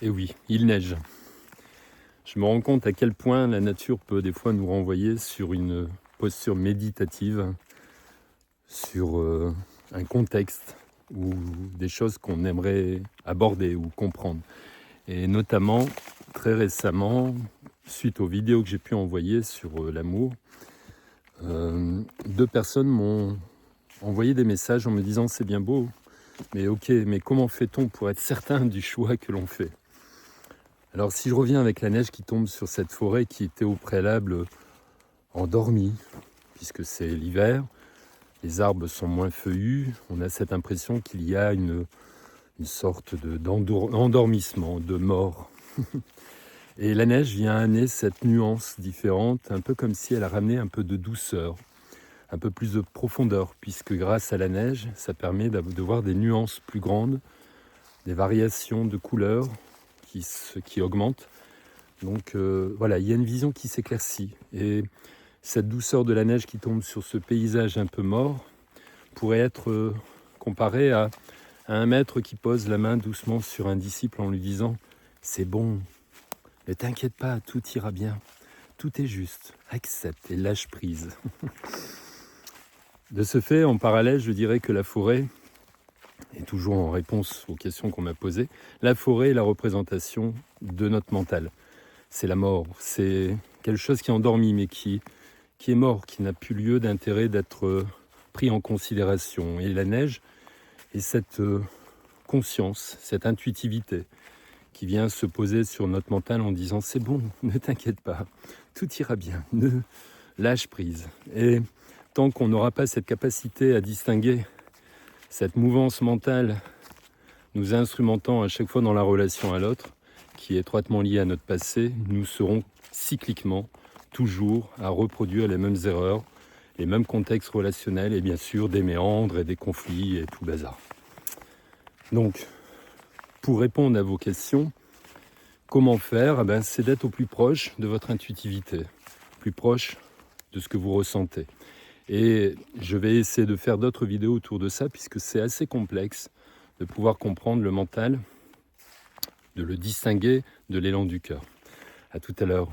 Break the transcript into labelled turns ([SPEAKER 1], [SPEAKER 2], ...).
[SPEAKER 1] Et oui, il neige. Je me rends compte à quel point la nature peut des fois nous renvoyer sur une posture méditative, sur un contexte ou des choses qu'on aimerait aborder ou comprendre. Et notamment, très récemment, suite aux vidéos que j'ai pu envoyer sur l'amour, 2 personnes m'ont envoyé des messages en me disant « c'est bien beau, mais ok, mais comment fait-on pour être certain du choix que l'on fait ?» Alors si je reviens avec la neige qui tombe sur cette forêt qui était au préalable endormie, puisque c'est l'hiver, les arbres sont moins feuillus, on a cette impression qu'il y a une sorte d'endormissement, de mort. Et la neige vient amener cette nuance différente, un peu comme si elle a ramené un peu de douceur, un peu plus de profondeur, puisque grâce à la neige, ça permet de voir des nuances plus grandes, des variations de couleurs qui augmentent. Donc voilà, il y a une vision qui s'éclaircit. Et cette douceur de la neige qui tombe sur ce paysage un peu mort pourrait être comparée à un maître qui pose la main doucement sur un disciple en lui disant « c'est bon, ne t'inquiète pas, tout ira bien, tout est juste, accepte et lâche prise ». De ce fait, en parallèle, je dirais que la forêt, et toujours en réponse aux questions qu'on m'a posées, la forêt est la représentation de notre mental. C'est la mort, c'est quelque chose qui est endormi, mais qui est mort, qui n'a plus lieu d'intérêt d'être pris en considération. Et la neige est cette conscience, cette intuitivité qui vient se poser sur notre mental en disant « c'est bon, ne t'inquiète pas, tout ira bien, ne lâche prise ». Et tant qu'on n'aura pas cette capacité à distinguer cette mouvance mentale nous instrumentant à chaque fois dans la relation à l'autre, qui est étroitement liée à notre passé, nous serons cycliquement toujours à reproduire les mêmes erreurs, les mêmes contextes relationnels et bien sûr des méandres et des conflits et tout bazar. Donc, pour répondre à vos questions, comment faire ? C'est d'être au plus proche de votre intuitivité, plus proche de ce que vous ressentez. Et je vais essayer de faire d'autres vidéos autour de ça, puisque c'est assez complexe de pouvoir comprendre le mental, de le distinguer de l'élan du cœur. À tout à l'heure.